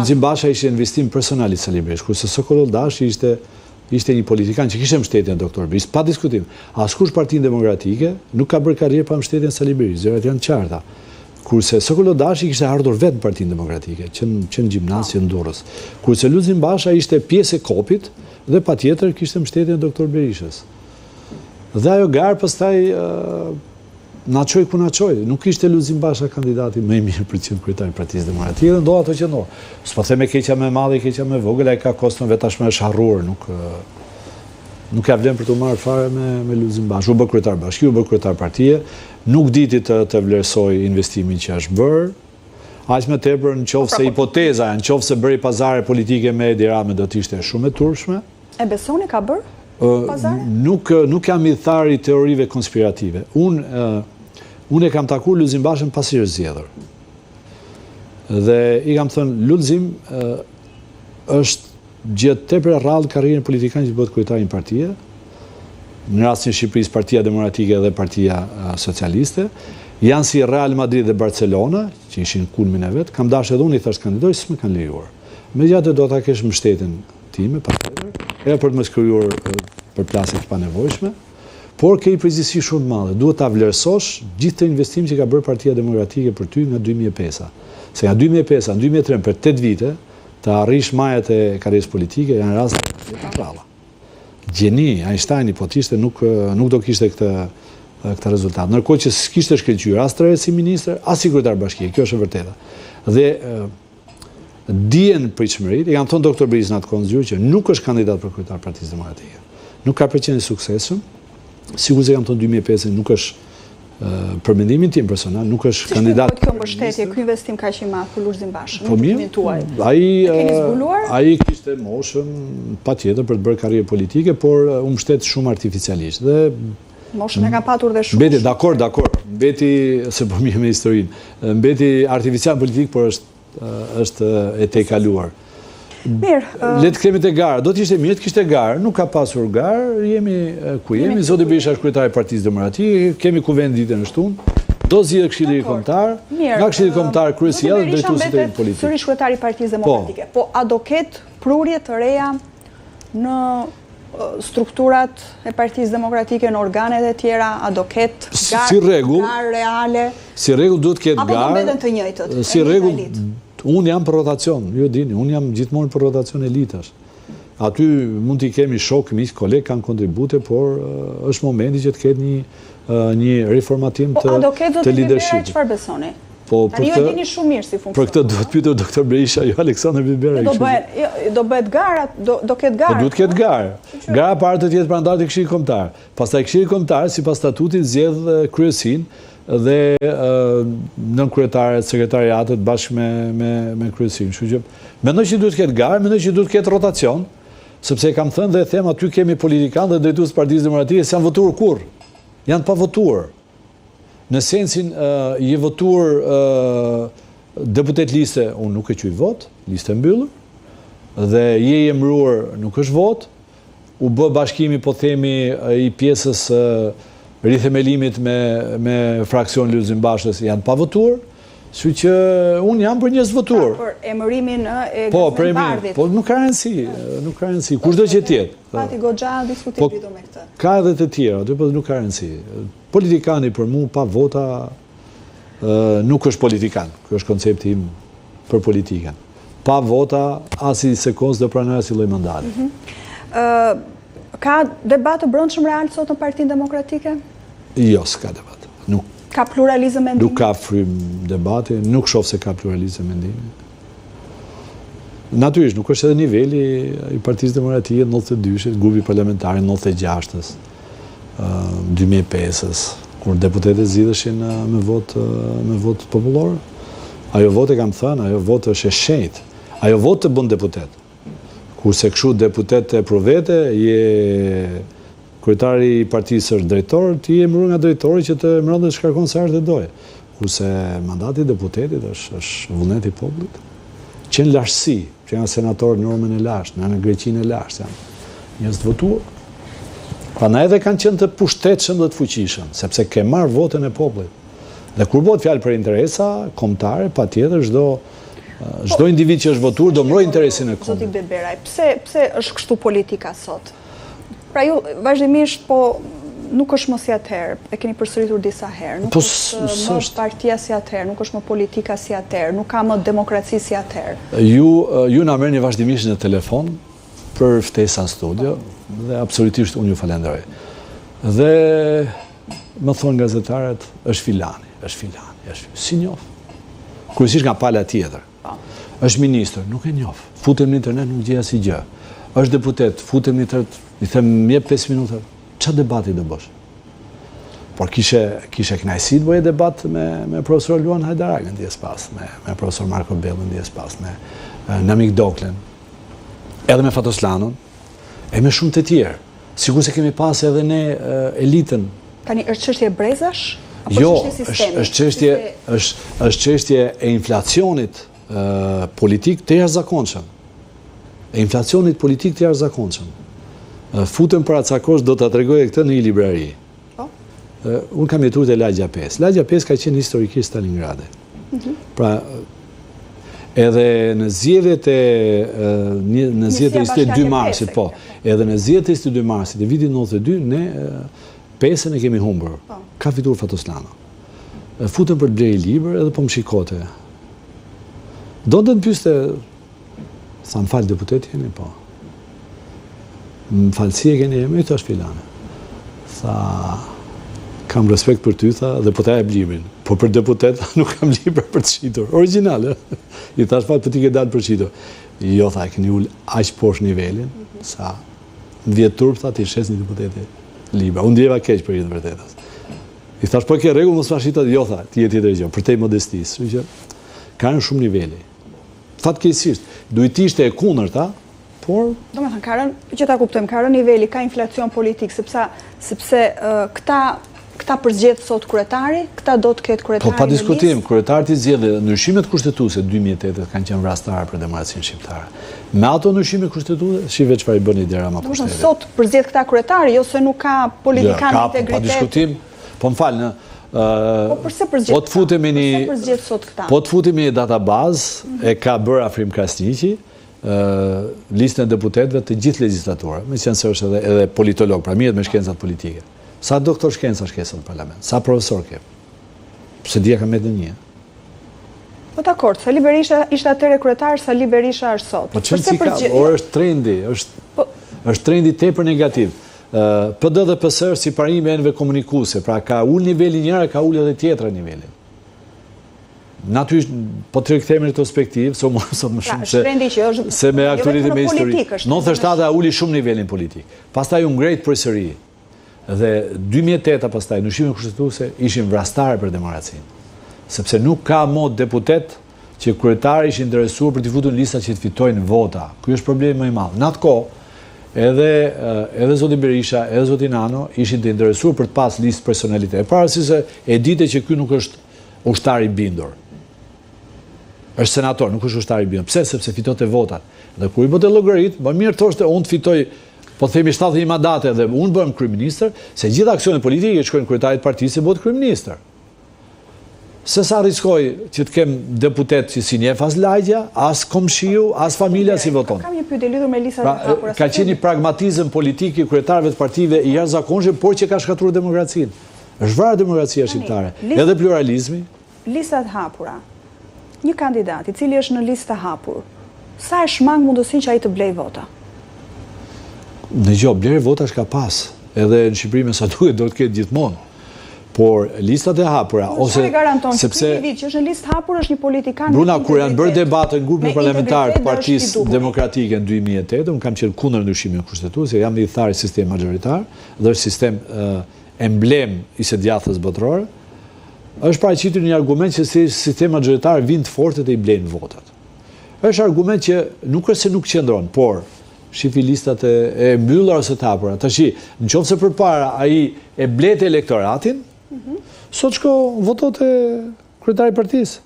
Lulzim Basha ishte investim personal i Sali Berisha, kurse Sokolo Dashi ishte një politikan që kishte mbështetjen e Dr. Berisha, pa diskutim. Askush Partinë Demokratike nuk ka bërë karrierë pa mbështetjen e Sali Berisha, zërat janë të qarta. Kurse Sokolo Dashi kishte ardhur vetë në Partinë Demokratike, që në gjimnas, që në Durrës. Kurse Lulzim Basha ishte pjesë e kopit dhe patjetër kishte mbështetjen e Dr. Berishës. Dhe ajo garë pastaj na çoi ku na çoi. Nuk ishte Lulzim Basha kandidati më i mirë për të qenë kryetari i Partisë Demokratike dhe ndoa ato që ndodh. S'po them me keqja më e madhe, keqja më e vogël, ai ka kostën vetë tashmë është harruar, nuk ka vlen për të marrë fare me Lulzim Basha. U bë kryetar bashki, u bë kryetar partie, nuk diti të vlerësoj investimin që është bërë. Aq më tepër nëse hipoteza, nëse bëri pazare politike me Edi Ramën do të ishte shumë e turpshme. E besoni ka bërë? Nuk jam i thar i teorive konspirative. Unë e kam takuar Lulzim Bashën pasi është zgjedhur. Dhe i kam thënë, Lulzim është gjatë tepër rrallë karrierën politikan që bëhet kryetari i partie. Në rastin e Shqipërisë, Partia Demokratike dhe Partia Socialiste. Janë si Real Madrid dhe Barcelona, që ishin kulmin e vet. Kam dashur edhe unë i thash kandidoj, s'më kanë lejuar. Megjithatë do ta kesh mbështetjen time patjetër, edhe për të mos krijuar përplasje të panevojshme, por ke një përgjegjësi shumë të madhe. Duhet ta vlerësosh gjithë të investimin që ka bërë Partia Demokratike për ty nga 2005. Se nga 2005 në 2003 për 8 vite të arrish majat e karrierës politike janë raste të rralla. Gjeni, Einsteini po të ishte nuk do kishte këtë rezultat. Ndërkohë që s'kishte shkëlqyer as tre si ministër, as si kryetar bashkie. Kjo është e vërteta. Dhe dijen pritshmëritë, i kam thënë Dr. Berisha në atë kohë zgjuar që nuk është kandidat për kryetar Partisë Demokratike. Nuk ka përqendje suksesshëm. Sigurisht e kam thënë 2005 nuk është për mendimin tim personal, nuk është kandidat. Kjo mbështetje, ky investim kaq i madh për Lulzim Bashën. Po mirë, ai kishte moshën patjetër për të bërë karrierë politike, por u mbështet shumë artificialisht. Dhe moshën e ka patur dhe shumë. Mbeti, dakor. Mbeti, se po mirë me historinë. Mbeti artificial politik, por është e tejkaluar. Mirë. Le të kemi të garë. Do të ishte mirë të kishte garë. Nuk ka pasur garë. Jemi ku jemi. Zoti Berisha është kryetari i Partisë Demokratike. Kemi kuvend ditën e shtunë. Do zgjidhet Këshilli Kombëtar. Nga Këshilli Kombëtar kryesjell dhe drejtuesit e politikë. Sërish kryetari i Partisë Demokratike. Po a do ketë prurje të reja në strukturat e Partisë Demokratike, në organet e tjera, a do ketë garë reale? Si rregull duhet ketë garë. Apo do mbeten të njëjtët? Si rregull, unë jam për rotacion, ju dini, unë jam gjithmonë për rotacion elitash. Aty mund t'i kemi shok, miq, kolegë kanë kontribute, por është momenti që të ketë një reformatim të leadershipit. Po a do ketë zoti Bibera çfarë besoni? Tani ju e dini shumë mirë si funksionon. Për këtë duhet pyetur Dr. Berisha, jo Aleksandër Bibera. Do bëhet gara, do ketë garë. Po duhet ketë garë. Gara parë të tjetë pranë të Këshillit Kombëtar. Pastaj Këshilli Kombëtar sipas statutit zgjedh kryesinë dhe nën kryetaret, sekretariatet bashkë me kryesinë. Kështu që mendoj që duhet ketë garë, mendoj që duhet ketë rotacion, sepse kam thënë dhe them aty kemi politikanë dhe drejtues Partisë Demokratike që janë votuar kurrë. Janë pa votuar. Në sensin je votuar deputet liste, unë nuk e quaj vot, liste mbyllur, dhe je emëruar nuk është vot, u bë bashkimi, po themi, i pjesës rithemelimit me fraksion Lulzim Bashës janë pa votuar, kështu që unë jam për njerëz votuar. Për emërimin e Gazmend Bardhit. Po nuk ka rëndësi, kushdo që tjetë. Pati goxha diskutim lidhur me këtë. Ka edhe të tjera, po nuk ka rëndësi. Politikani për mu pa vota nuk është politikan. Kjo është koncepti im për politikan. Pa vota, as i sekons dhe pranoj as i lloj mandati. Ka debat të brendshëm real sot në Partinë Demokratike? Jo, s'ka debat. Ka pluralizëm mendimi? Nuk ka frym debati, nuk shoh se ka pluralizëm mendimi. Natyrisht, nuk është edhe niveli i Partisë Demokratike 92-shit, grupi parlamentar 96-s, 2005-s, kur deputetët zgjidheshin me vot popullor. Ajo votë kam thënë, ajo votë është e shenjtë. Ajo votë të bën deputet. Kurse kështu deputet e provete, je kryetari i partisë është drejtor, ti je emëruar nga drejtori që të emëron dhe shkarkon sa herë të doje. Kurse mandati i deputetit është vullneti i popullit. Që në lashësi, që janë senatorë në normën e lashtë, në Greqinë e lashtë, janë njerëz të votuar. Prandaj edhe kanë qenë të pushtetshëm dhe të fuqishëm, sepse ke marrë votën e popullit. Dhe kur bëhet fjalë për interesa kombëtare, patjetër çdo Çdo individ që është votuar do mbrojë interesin e kombit. Zoti Beberaj, pse është kështu politika sot? Pra ju vazhdimisht nuk është më si atëherë, e keni përsëritur disa herë, nuk është më partia si atëherë, nuk është më politika si atëherë, nuk ka më demokraci si atëherë. Ju na merrni vazhdimisht në telefon për ftesa në studio dhe absolutisht unë ju falenderoj. Dhe më thonë gazetarët, është filani, si njoh. Kryesisht nga pala tjetër. Është ministër, nuk e njoh. Futem në internet, nuk gjej asnjë gjë. Është deputet, futem në internet, i them jep 5 minuta. Ç'a debati do bësh? Por kishe kënaqësi të bëje debat me profesor Luan Hajdaragën dies pas, me profesor Marko Bellën dies pas, me Namik Doklen, edhe me Fatoslanon, e me shumë të tjerë. Sigur se kemi pas edhe ne elitën. Tani është çështje brezash? Jo, është çështje e inflacionit politik të jashtëzakonshëm. Futem para ca kohësh do ta tregoj këtë në një librari. Unë kam jetuar te Lagja 5. Lagja 5 ka qenë historikisht Stalingrade. Pra edhe në zgjedhjet e 22 marsit, edhe në zgjedhjet e 22 marsit e vitit 92 ne pesën e kemi humbur. Ka fituar Fatoslano. Futem për të blerë libër edhe po më shikote. Do të më pyeste, sa më fal deputeti jeni, po. Më falësi e keni emri, të është filane. Tha, kam respekt për ty, tha, dhe po ta jep librin. Po për deputet, nuk kam libra për të shitur. Originale. I thash fal, po ti ke dalë për shitur. Jo, tha, e keni ullë aq poshtë nivelin, sa në vjetë turp, tha, ti shes një deputeti libra. Unë ndjeva keq për i të vërtetës. I thash, po ke rregull, mos ma shitat, jo, tha, ti je tjetër gjë, për te modestisë. Ka në shumë niveli. Fatkeqësisht, duhet ishte e kundërta, por... Do me thënë, që ta kuptojmë, ka rënë niveli, ka inflacion politik, sepse këta përzgjedh sot kryetari, këta do të ketë kryetari në listë. Po, pa diskutim, kryetarët i zgjedhë ndryshimet kushtetuese 2008 kanë qenë vrastarë për demokracinë shqiptare. Me ato ndryshime kushtetuese, shive çfarë i bëni dera më pushtetit. Sot përzgjedh këta kryetari, jo se nuk ka politikanë integritet. Pa diskutim, po më falë, Po të futemi një databazë e ka bërë Afrim Krasniqi, listën e deputetëve të gjithë legjislaturë, me qenë se është edhe politolog, pra mirët me shkencat politike. Sa doktor shkenca shkesë në parlament, sa profesor ke? Pse dhja ka me të një. Po dakord, Sali Berisha ishte atëre kryetar, Sali Berisha është sot. Po çfarë ka? Është trendi, është trendi tepër negativ. PD dhe PS si parime enëve komunikuese, pra ka ullë nivelin njëra, ka ullë edhe tjetra nivelin. Natyrisht, po të rikthejmë retrospektiv, so më shumë se me aktualitet me histori. 97 ulli shumë nivelin politik. Pastaj u ngrejt përsëri. Dhe 2008 pastaj, ndryshimet kushtetuese ishin vrastare për demokracinë. Sepse nuk ka mod deputet që kryetari ishin interesuar për të futur në lista që të fitojnë vota. Ky është problemi më i madh. Në atë kohë, edhe zoti Berisha, edhe zoti Nano ishin të interesuar për të pas listë personalitet. Pavarësisht se e dite që ky nuk është ushtar i bindur. Është senator, nuk është ushtar i bindur. Pse? Sepse fitote votat. Dhe kur i bëte llogarit, më mirë thoshte unë të fitoj, po themi 71 mandate dhe unë bëhem kryeministër, se gjitha aksionet politike shkojnë kryetarit partisë e bëhet kryeministër. Se sa riskoj që të kem deputet që si njeh as lagja, as komshiu, as familja si voton. Kam një pyetje lidhur me listat e hapura. Ka qenë një pragmatizëm politik i kryetarëve të partive i jashtëzakonshëm, por që ka shkatruar demokracinë. Është vrarë demokracia shqiptare, edhe pluralizmi. Listat e hapura. Një kandidat i cili është në listë të hapur, sa e shmang mundësinë që ai të blej vota? Dëgjoj, blerë votash ka pas, edhe në Shqipëri me sa duhet do të ketë gjithmonë. Por listat e hapura ose sepse ky vit që është në listë hapur është një politikan. Bruna, kur janë bërë debatë në grupin parlamentar të Partisë Demokratike në 2008, unë kam qenë kundër ndryshimit kushtetues, jam i thari sistem magjoritar, dhe është sistem emblem i së djathtas botërore. Është paraqitur një argument që sistemi magjoritar vin të fortë dhe i blen votat. Është argument që nuk është se nuk qëndron, por shifi listat e mbyllura ose të hapura. Tash, nëse përpara ai e blet elektoratin, sot shko votot e kryetari i partisë.